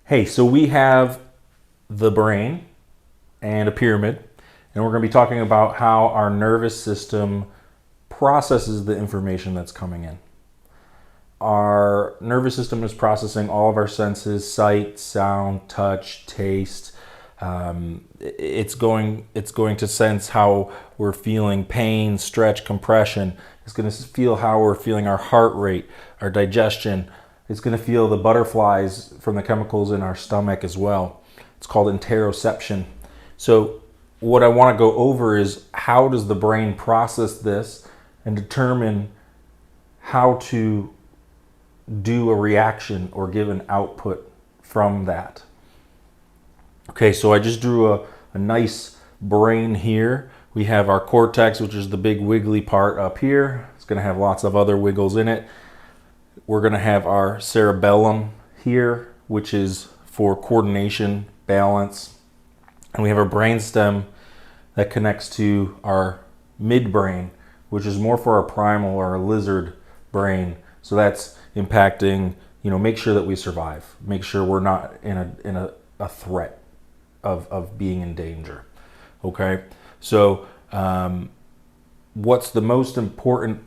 Hey, so we have the brain and a pyramid, and we're going to be talking about how our nervous system processes the information that's coming in. Our nervous system is processing all of our senses: sight, sound, touch, taste. It's going to sense how we're feeling pain, stretch, compression. It's going to feel how we're feeling our heart rate, our digestion. It's going to feel the butterflies from the chemicals in our stomach as well. It's called interoception. So what I want to go over is how does the brain process this and determine how to do a reaction or give an output from that. Okay, so I just drew a nice brain here. We have our cortex, which is the big wiggly part up here. It's going to have lots of other wiggles in it. We're going to have our cerebellum here, which is for coordination, balance. And we have our brainstem that connects to our midbrain, which is more for our primal or our lizard brain. So that's impacting, make sure that we survive. Make sure we're not in a threat of being in danger. Okay? So what's the most important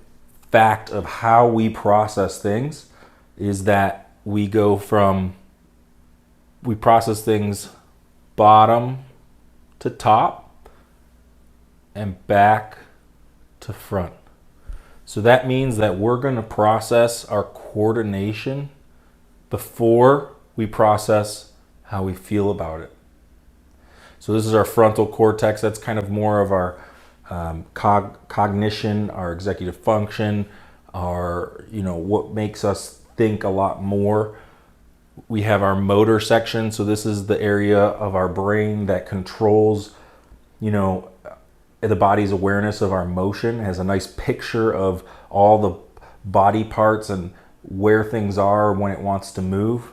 fact of how we process things is that we process things bottom to top and back to front. So that means that we're going to process our coordination before we process how we feel about it. So this is our frontal cortex. That's kind of more of our cognition, our executive function, our, what makes us think a lot more. We have our motor section. So this is the area of our brain that controls, the body's awareness of our motion. It has a nice picture of all the body parts and where things are when it wants to move.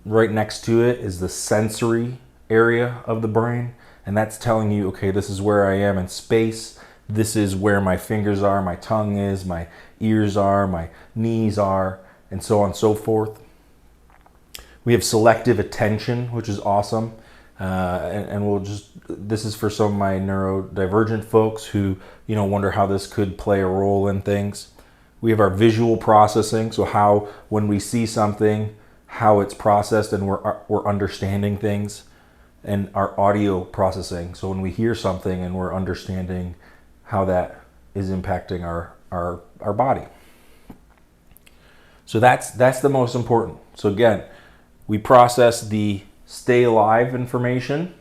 Right next to it is the sensory area of the brain, and that's telling you, okay, this is where I am in space. This is where my fingers are, my tongue is, my ears are, my knees are, and so on and so forth. We have selective attention, which is awesome. And this is for some of my neurodivergent folks who, wonder how this could play a role in things. We have our visual processing, so how when we see something, how it's processed and we're understanding things. And our audio processing, so when we hear something and we're understanding how that is impacting our body. So that's the most important. So again, we process the stay alive information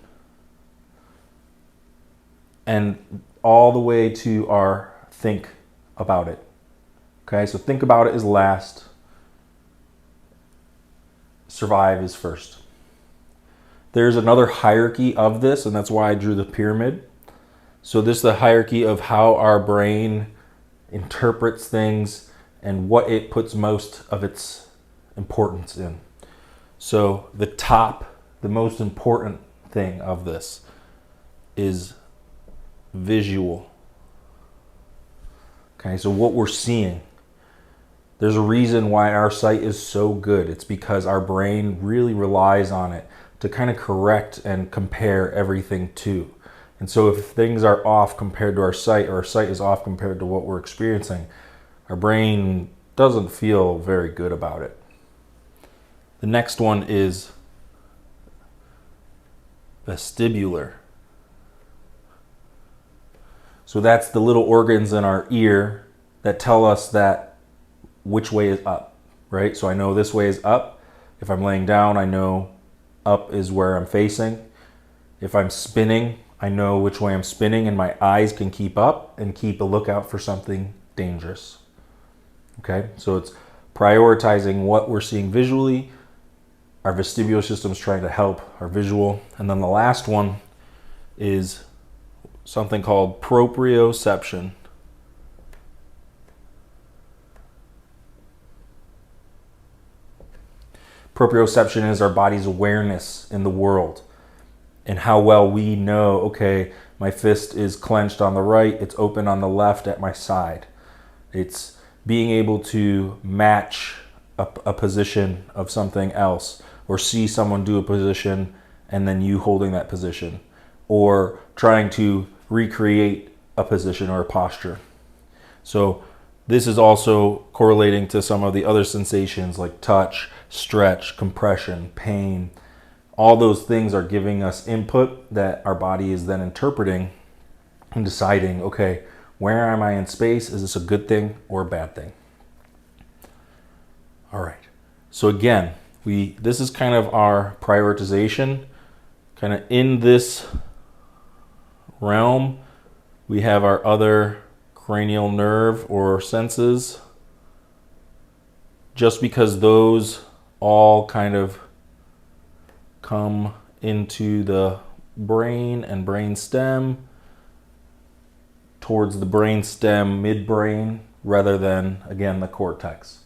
and all the way to our think about it. Okay, so think about it is last, survive is first. There's another hierarchy of this, and that's why I drew the pyramid. So this is the hierarchy of how our brain interprets things and what it puts most of its importance in. So the most important thing of this is visual. Okay, so what we're seeing. There's a reason why our sight is so good. It's because our brain really relies on it to kind of correct and compare everything to. And so if things are off compared to our sight, or our sight is off compared to what we're experiencing, our brain doesn't feel very good about it. The next one is vestibular. So that's the little organs in our ear that tell us that which way is up, right? So I know this way is up. If I'm laying down, I know up is where I'm facing. If I'm spinning, I know which way I'm spinning, and my eyes can keep up and keep a lookout for something dangerous. Okay, so it's prioritizing what we're seeing visually. Our vestibular system is trying to help our visual. And then the last one is something called proprioception. Proprioception is our body's awareness in the world and how well we know, okay, my fist is clenched on the right, it's open on the left at my side. It's being able to match a position of something else or see someone do a position and then you holding that position, or trying to recreate a position or a posture. So this is also correlating to some of the other sensations like touch, stretch, compression, pain. All those things are giving us input that our body is then interpreting and deciding, okay, where am I in space? Is this a good thing or a bad thing? All right. So again, this is kind of our prioritization. Kind of in this realm, we have our other cranial nerve or senses. Just because those all kind of come into the brain and brain stem, towards the brain stem midbrain rather than, again, the cortex.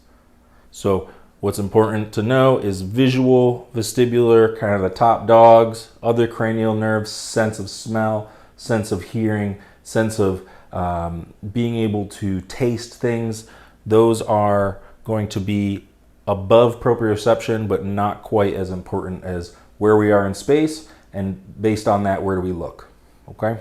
So what's important to know is visual, vestibular, kind of the top dogs, other cranial nerves, sense of smell, sense of hearing, sense of being able to taste things. Those are going to be above proprioception, but not quite as important as where we are in space, and based on that, where do we look? Okay?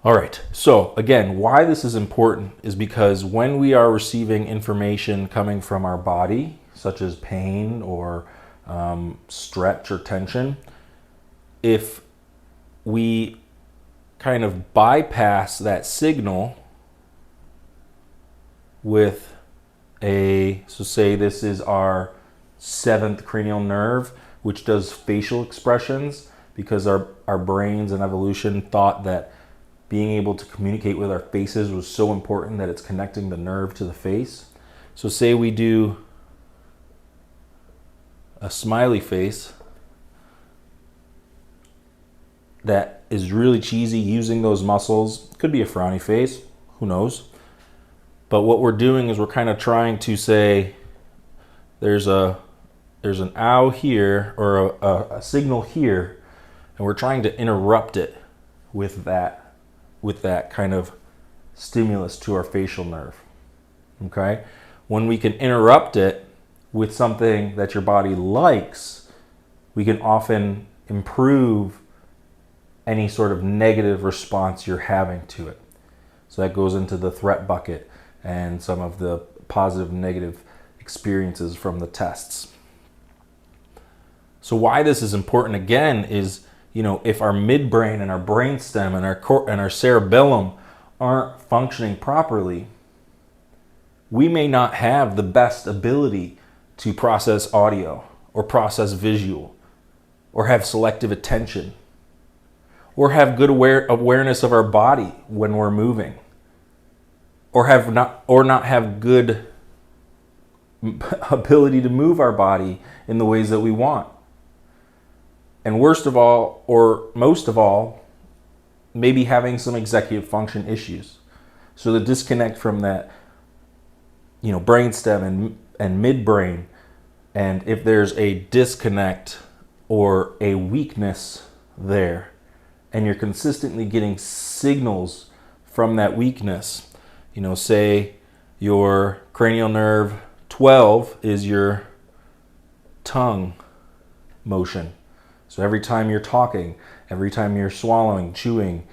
All right, so again, why this is important is because when we are receiving information coming from our body, such as pain or stretch or tension, if we kind of bypass that signal with so say this is our 7th cranial nerve, which does facial expressions, because our brains and evolution thought that being able to communicate with our faces was so important that it's connecting the nerve to the face. So say we do a smiley face that is really cheesy using those muscles. Could be a frowny face, who knows? But what we're doing is we're kind of trying to say there's an ow here or a signal here, and we're trying to interrupt it with that kind of stimulus to our facial nerve. Okay? When we can interrupt it with something that your body likes, we can often improve any sort of negative response you're having to it. So that goes into the threat bucket and some of the positive and negative experiences from the tests. So why this is important again is, if our midbrain and our brainstem and our cerebellum aren't functioning properly, we may not have the best ability to process audio or process visual or have selective attention or have good awareness of our body when we're moving, or not have good ability to move our body in the ways that we want. And worst of all, or most of all, maybe having some executive function issues. So the disconnect from that, brainstem and midbrain, and if there's a disconnect or a weakness there, and you're consistently getting signals from that weakness, say your cranial nerve 12 is your tongue motion. So every time you're talking, every time you're swallowing, chewing,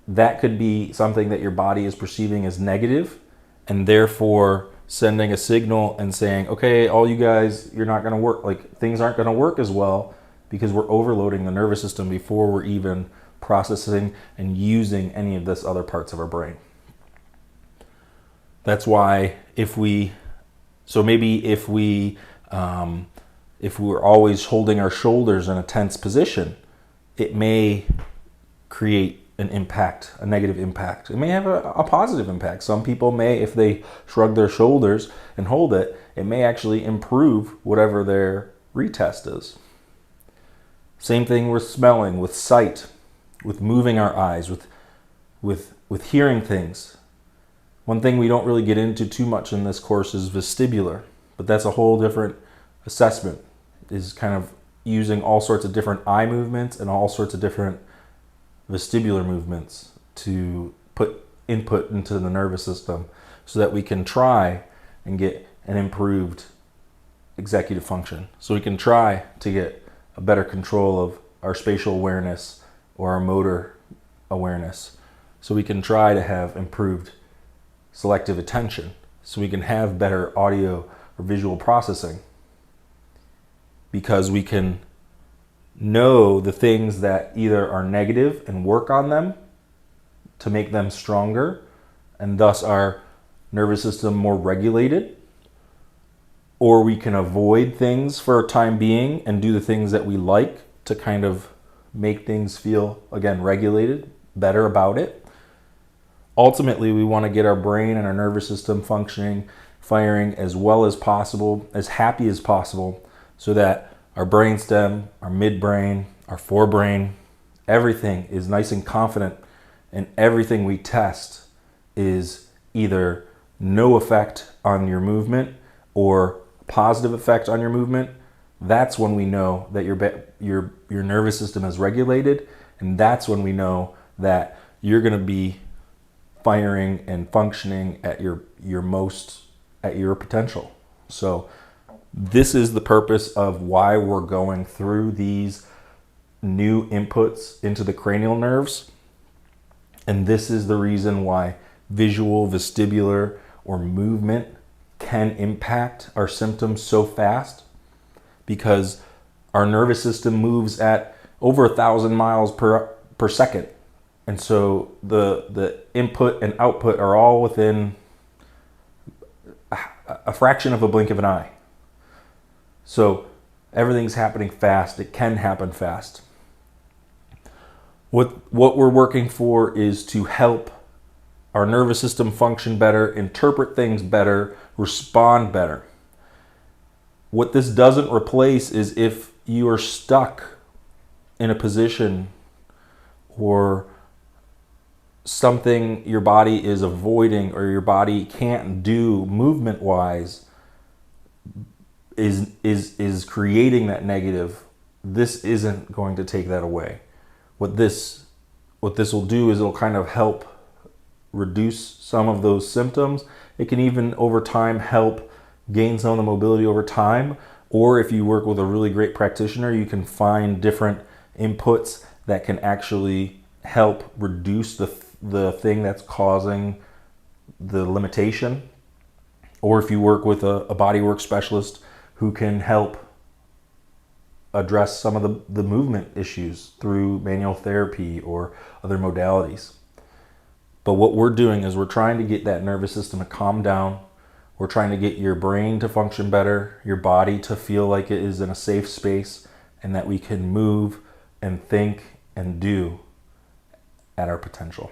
that could be something that your body is perceiving as negative, and therefore sending a signal and saying, okay, all you guys, you're not going to work, things aren't going to work as well, because we're overloading the nervous system before we're even processing and using any of this other parts of our brain. That's why if we're always holding our shoulders in a tense position, it may create an impact, a negative impact. It may have a positive impact. Some people may, if they shrug their shoulders and hold it, it may actually improve whatever their retest is. Same thing with smelling, with sight, with moving our eyes, with hearing things. One thing we don't really get into too much in this course is vestibular, but that's a whole different assessment, is kind of using all sorts of different eye movements and all sorts of different vestibular movements to put input into the nervous system so that we can try and get an improved executive function. So we can try to get a better control of our spatial awareness or our motor awareness. So we can try to have improved selective attention. So we can have better audio or visual processing, because we can know the things that either are negative and work on them to make them stronger, and thus our nervous system more regulated, or we can avoid things for a time being and do the things that we like to kind of make things feel, again, regulated, better about it. Ultimately, we want to get our brain and our nervous system functioning, firing as well as possible, as happy as possible, so that our brainstem, our midbrain, our forebrain, everything is nice and confident, and everything we test is either no effect on your movement or positive effect on your movement. That's when we know that your nervous system is regulated, and that's when we know that you're going to be firing and functioning at your potential. So this is the purpose of why we're going through these new inputs into the cranial nerves. And this is the reason why visual, vestibular, or movement can impact our symptoms so fast, because our nervous system moves at over 1,000 miles per second. And so the input and output are all within a fraction of a blink of an eye. So everything's happening fast. It can happen fast. What we're working for is to help our nervous system function better, interpret things better, respond better. What this doesn't replace is if you are stuck in a position or something your body is avoiding or your body can't do movement wise is creating that negative. This isn't going to take that away. What this will do is it'll kind of help reduce some of those symptoms. It can even over time help gain some of the mobility over time. Or if you work with a really great practitioner, you can find different inputs that can actually help reduce the thing that's causing the limitation. Or if you work with a bodywork specialist who can help address some of the movement issues through manual therapy or other modalities. But what we're doing is we're trying to get that nervous system to calm down. We're trying to get your brain to function better, your body to feel like it is in a safe space, and that we can move and think and do at our potential.